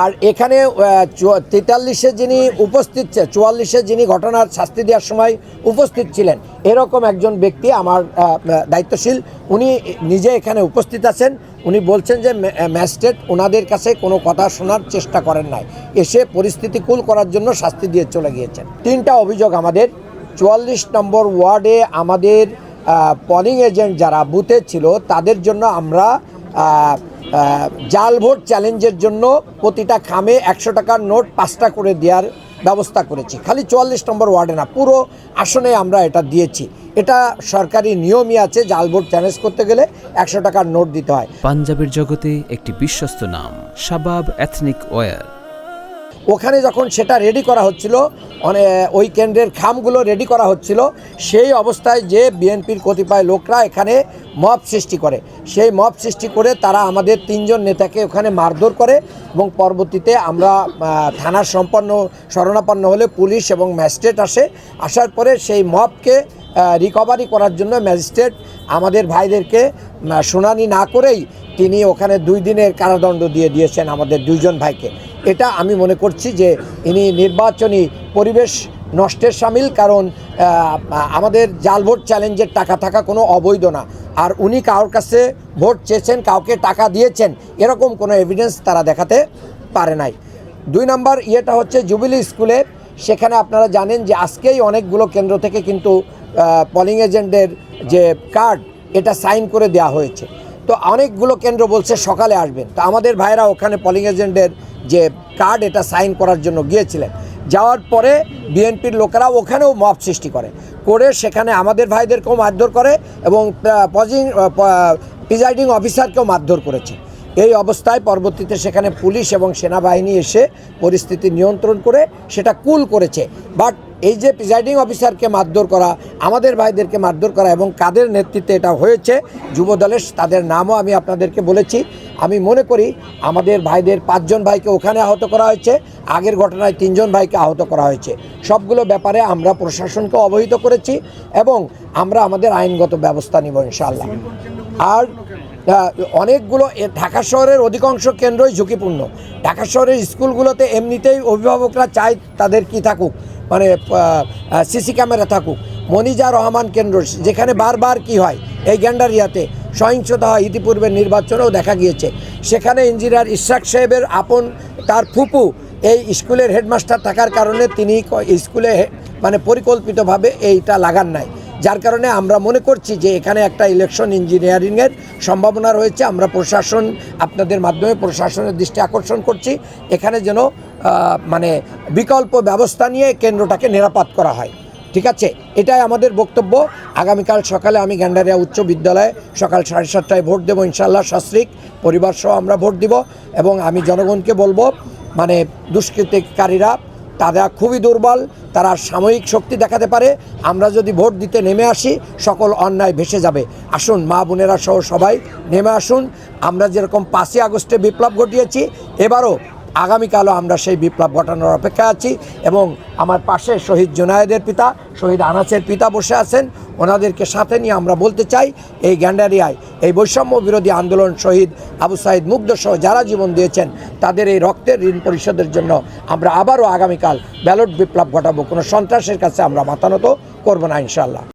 আর এখানে 43-এ যিনি উপস্থিত 44-এ যিনি ঘটনার শাস্তি দেওয়ার সময় উপস্থিত ছিলেন এরকম একজন ব্যক্তি আমার দায়িত্বশীল, উনি নিজে এখানে উপস্থিত আছেন। উনি বলছেন যে ম্যাজিস্ট্রেট ওনাদের কাছে কোনো কথা শোনার চেষ্টা করেন নাই, এসে পরিস্থিতি কুল করার জন্য শাস্তি দিয়ে চলে গিয়েছেন। 3টা অভিযোগ আমাদের। 44 নম্বর ওয়ার্ডে আমাদের পোলিং এজেন্ট যারা বুথে ছিল তাদের জন্য আমরা জাল ভোট চ্যালেঞ্জের জন্য প্রতিটা খামে 100 টাকার নোট 5টা করে দেওয়ার ব্যবস্থা করেছি। খালি 44 নম্বর ওয়ার্ডে না, পুরো আসনে আমরা এটা দিয়েছি। এটা সরকারি নিয়মই আছে, জাল ভোট চ্যালেঞ্জ করতে গেলে 100 টাকার নোট দিতে হয়। পাঞ্জাবের জগতে একটি বিশ্বস্ত নাম শাবাব এথনিক ওয়্যার। ওখানে যখন সেটা রেডি করা হচ্ছিল, ওই কেন্দ্রের খামগুলো রেডি করা হচ্ছিল, সেই অবস্থায় যে বিএনপির কতিপয় লোকরা এখানে মব সৃষ্টি করে, সেই মব সৃষ্টি করে তারা আমাদের 3 জন নেতাকে ওখানে মারধর করে এবং পরবর্তীতে আমরা থানার শরণাপন্ন হলে পুলিশ এবং ম্যাজিস্ট্রেট আসার পরে সেই মবকে রিকভারি করার জন্য ম্যাজিস্ট্রেট আমাদের ভাইদেরকে শুনানি না করেই তিনি ওখানে 2 দিনের কারাদণ্ড দিয়ে দিয়েছেন আমাদের 2 জন ভাইকে। এটা আমি মনে করছি যে ইনি নির্বাচনী পরিবেশ নষ্টের শামিল, কারণ আমাদের জাল ভোট চ্যালেঞ্জের টাকা থাকা কোনো অবৈধ না। আর উনি কারোর কাছে ভোট চেয়েছেন, কাউকে টাকা দিয়েছেন, এরকম কোনো এভিডেন্স তারা দেখাতে পারে নাই। 2 নম্বর ইয়েটা হচ্ছে জুবিলি স্কুলে। সেখানে আপনারা জানেন যে আজকেই অনেকগুলো কেন্দ্র থেকে কিন্তু পোলিং এজেন্টের যে কার্ড এটা সাইন করে দেওয়া হয়েছে। তো অনেকগুলো কেন্দ্র বলছে সকালে আসবেন। তো আমাদের ভাইরা ওখানে পোলিং এজেন্টের যে কার্ড এটা সাইন করার জন্য গিয়েছিলেন। যাওয়ার পরে বিএনপির লোকেরা ওখানেও মব সৃষ্টি করে সেখানে আমাদের ভাইদেরকেও মারধর করে এবং প্রিজাইডিং অফিসারকেও মারধর করেছে। এই অবস্থায় পরবর্তীতে সেখানে পুলিশ এবং সেনাবাহিনী এসে পরিস্থিতি নিয়ন্ত্রণ করে সেটা কুল করেছে। বাট এই যে প্রিজাইডিং অফিসারকে মারধর করা, আমাদের ভাইদেরকে মারধর করা এবং কাদের নেতৃত্বে এটা হয়েছে, যুবদলের, তাদের নামও আমি আপনাদেরকে বলেছি। আমি মনে করি আমাদের ভাইদের 5 জন ভাইকে ওখানে আহত করা হয়েছে, আগের ঘটনায় 3 জন ভাইকে আহত করা হয়েছে। সবগুলো ব্যাপারে আমরা প্রশাসনকে অবহিত করেছি এবং আমরা আমাদের আইনগত ব্যবস্থা নিব ইনশাআল্লাহ। আর অনেকগুলো ঢাকা শহরের অধিকাংশ কেন্দ্রই ঝুঁকিপূর্ণ। ঢাকা শহরের স্কুলগুলোতে এমনিতেই অভিভাবকরা চায় তাদের কি থাকুক, মানে সিসি ক্যামেরা থাকুক। মনিজা রহমান কেন্দ্র যেখানে বারবার কি হয়, এই গ্যান্ডারিয়াতে সহিংসতা হয়, ইতিপূর্বে নির্বাচনেও দেখা গিয়েছে। সেখানে ইঞ্জিনিয়ার ইশরাক সাহেবের তার ফুপু এই স্কুলের হেডমাস্টার থাকার কারণে তিনি স্কুলে মানে পরিকল্পিতভাবে এইটা লাগান নাই, যার কারণে আমরা মনে করছি যে এখানে একটা ইলেকশন ইঞ্জিনিয়ারিংয়ের সম্ভাবনা রয়েছে। আমরা আপনাদের মাধ্যমে প্রশাসনের দৃষ্টি আকর্ষণ করছি, এখানে যেন মানে বিকল্প ব্যবস্থা নিয়ে কেন্দ্রটাকে নিরাপদ করা হয়। ঠিক আছে, এটাই আমাদের বক্তব্য। আগামীকাল সকালে আমি গ্যান্ডারিয়া উচ্চ বিদ্যালয়ে সকাল 7:30টায় ভোট দেবো ইনশাআল্লাহ। সস্ত্রীক পরিবার সহ আমরা ভোট দিব এবং আমি জনগণকে বলবো, মানে দুষ্কৃতিকারীরা তারা খুবই দুর্বল, তারা সাময়িক শক্তি দেখাতে পারে। আমরা যদি ভোট দিতে নেমে আসি সকল অন্যায় ভেসে যাবে। আসুন মা বোনেরা সহ সবাই নেমে আসুন। আমরা যেরকম 5ই আগস্টে বিপ্লব ঘটিয়েছি, এবারও আগামীকালও আমরা সেই বিপ্লব ঘটানোর অপেক্ষা আছি। এবং আমার পাশে শহীদ জুনায়েদের পিতা, শহীদ আনাসের পিতা বসে আছেন, ওনাদেরকে সাথে নিয়ে আমরা বলতে চাই এই গ্যান্ডারিয়ায় এই বৈষম্য বিরোধী আন্দোলন শহীদ আবু সাইদ মুগ্ধ সহ যারা জীবন দিয়েছেন তাদের এই রক্তের ঋণ পরিশোধের জন্য আমরা আবারও আগামীকাল ব্যালট বিপ্লব ঘটাবো। কোনো সন্ত্রাসের কাছে আমরা মাথা নত করবো না ইনশাআল্লাহ।